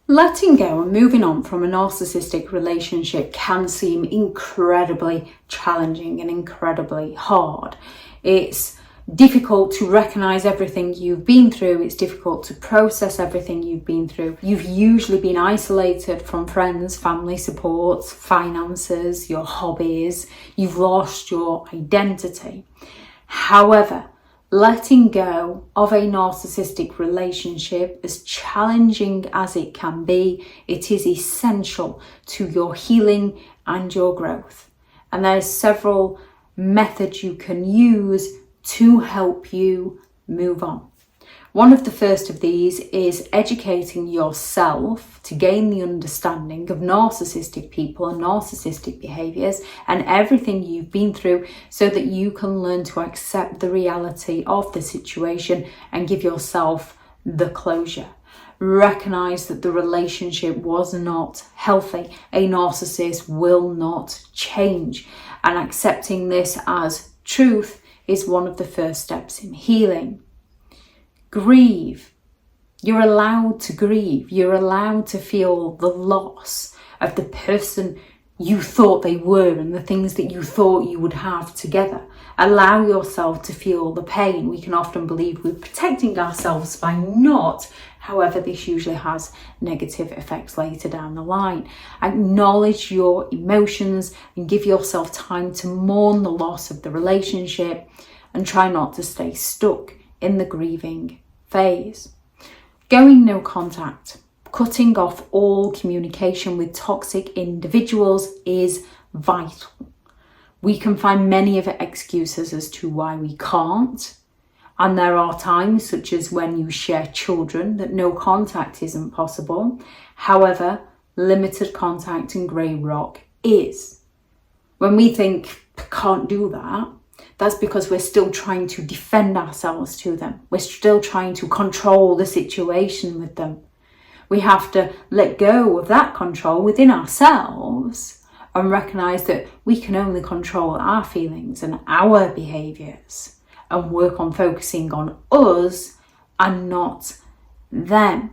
Letting go and moving on from a narcissistic relationship can seem incredibly challenging and incredibly hard. It's difficult to recognize everything you've been through. It's difficult to process everything you've been through. You've usually been isolated from friends, family support, finances, your hobbies. You've lost your identity. However, letting go of a narcissistic relationship, as challenging as it can be, it is essential to your healing and your growth. And there's several methods you can use to help you move on. One of the first of these is educating yourself to gain the understanding of narcissistic people and narcissistic behaviours and everything you've been through, so that you can learn to accept the reality of the situation and give yourself the closure. Recognise that the relationship was not healthy. A narcissist will not change, and accepting this as truth is one of the first steps in healing. Grieve. You're allowed to grieve. You're allowed to feel the loss of the person you thought they were and the things that you thought you would have together. Allow yourself to feel the pain. We can often believe we're protecting ourselves by not. However, this usually has negative effects later down the line. Acknowledge your emotions and give yourself time to mourn the loss of the relationship, and try not to stay stuck in the grieving phase. Going no contact, cutting off all communication with toxic individuals is vital. We can find many of excuses as to why we can't. And there are times, such as when you share children, that no contact isn't possible. However, limited contact and grey rock is. When we think, can't do that, that's because we're still trying to defend ourselves to them. We're still trying to control the situation with them. We have to let go of that control within ourselves and recognise that we can only control our feelings and our behaviours, and work on focusing on us and not them.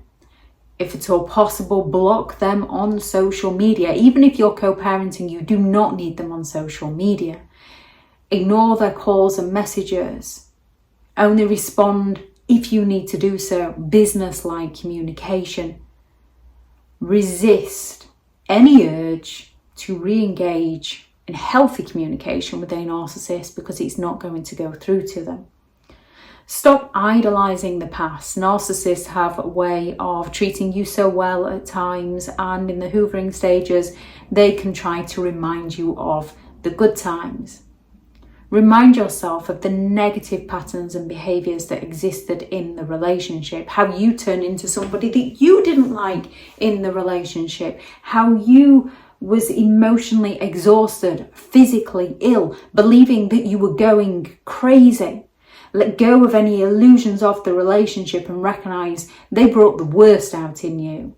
If at all possible, block them on social media. Even if you're co-parenting, you do not need them on social media. Ignore their calls and messages. Only respond if you need to do so. Business-like communication. Resist any urge to re-engage in healthy communication with a narcissist, because it's not going to go through to them. Stop idolizing the past. Narcissists have a way of treating you so well at times, and in the hoovering stages, they can try to remind you of the good times. Remind yourself of the negative patterns and behaviours that existed in the relationship, how you turned into somebody that you didn't like in the relationship, how you was emotionally exhausted, physically ill, believing that you were going crazy. Let go of any illusions of the relationship and recognise they brought the worst out in you,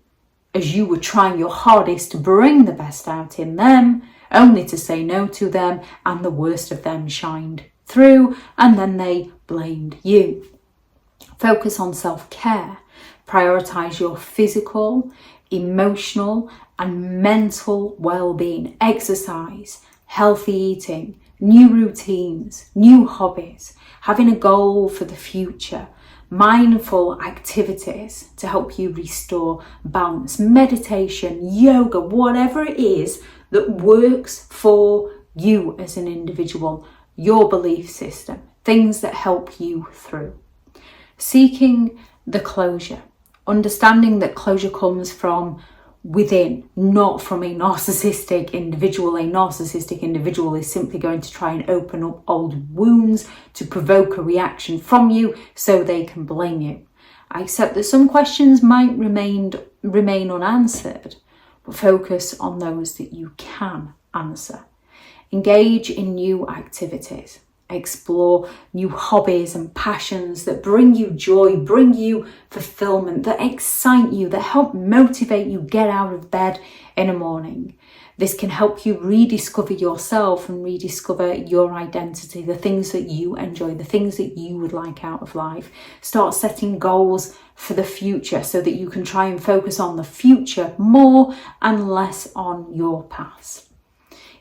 as you were trying your hardest to bring the best out in them, only to say no to them, and the worst of them shined through, and then they blamed you. Focus on self-care. Prioritise your physical, emotional and mental well-being. Exercise, healthy eating, new routines, new hobbies, having a goal for the future, mindful activities to help you restore balance, meditation, yoga, whatever it is that works for you as an individual, your belief system, things that help you through. Seeking the closure, understanding that closure comes from within, not from a narcissistic individual. A narcissistic individual is simply going to try and open up old wounds to provoke a reaction from you so they can blame you. I accept that some questions might remain unanswered, but focus on those that you can answer. Engage in new activities. explore new hobbies and passions that bring you joy, bring you fulfillment, that excite you, that help motivate you get out of bed in the morning. This can help you rediscover yourself and rediscover your identity, the things that you enjoy, the things that you would like out of life. Start setting goals for the future so that you can try and focus on the future more and less on your past.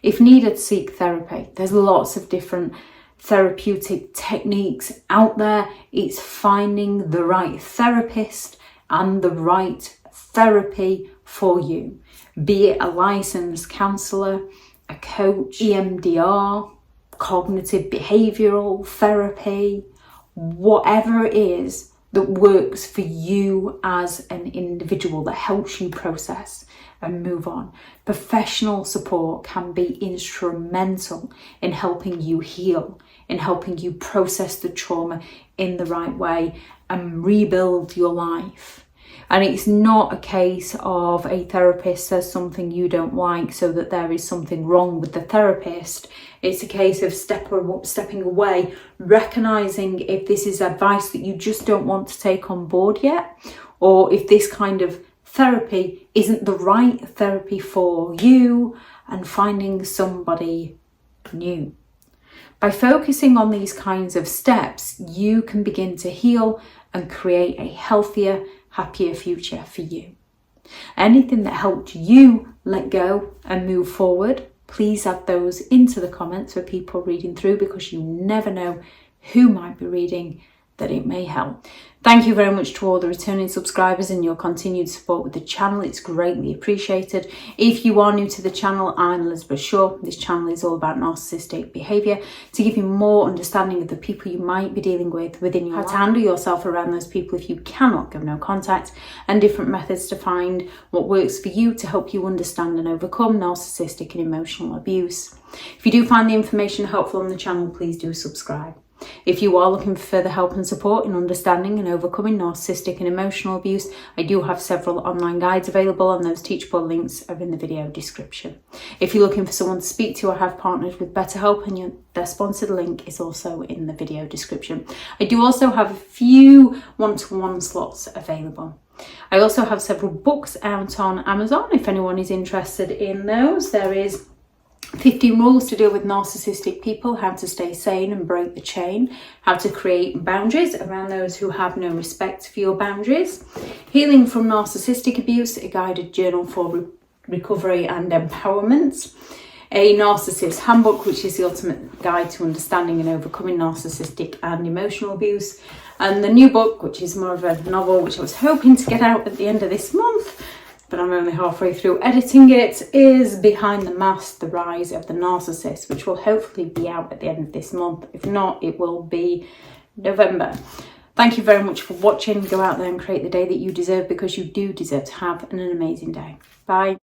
If needed, seek therapy. There's lots of different therapeutic techniques out there. It's finding the right therapist and the right therapy for you. Be it a licensed counsellor, a coach, EMDR, cognitive behavioural therapy, whatever it is that works for you as an individual, that helps you process and move on. Professional support can be instrumental in helping you heal, in helping you process the trauma in the right way and rebuild your life. And it's not a case of a therapist says something you don't like so that there is something wrong with the therapist. It's a case of stepping away, recognising if this is advice that you just don't want to take on board yet, or if this kind of therapy isn't the right therapy for you, and finding somebody new. By focusing on these kinds of steps, you can begin to heal and create a healthier, happier future for you. Anything that helped you let go and move forward, please add those into the comments for people reading through, because you never know who might be reading that it may help. Thank you very much to all the returning subscribers and your continued support with the channel. It's greatly appreciated. If you are new to the channel, I'm Elizabeth Shaw. This channel is all about narcissistic behaviour to give you more understanding of the people you might be dealing with within your life, how to handle yourself around those people if you cannot give no contact, and different methods to find what works for you to help you understand and overcome narcissistic and emotional abuse. If you do find the information helpful on the channel, please do subscribe. If you are looking for further help and support in understanding and overcoming narcissistic and emotional abuse, I do have several online guides available, and those teachable links are in the video description. If you're looking for someone to speak to, I have partnered with BetterHelp, and their sponsored link is also in the video description. I do also have a few one-to-one slots available. I also have several books out on Amazon if anyone is interested in those. There is 15 rules to deal with narcissistic people, how to stay sane and break the chain, how to create boundaries around those who have no respect for your boundaries, healing from narcissistic abuse, a guided journal for recovery and empowerment, a narcissist handbook, which is the ultimate guide to understanding and overcoming narcissistic and emotional abuse, and the new book, which is more of a novel, which I was hoping to get out at the end of this month, but I'm only halfway through editing it, is Behind the Mask, The Rise of the Narcissist, which will hopefully be out at the end of this month. If not, it will be November. Thank you very much for watching. Go out there and create the day that you deserve, because you do deserve to have an amazing day. Bye.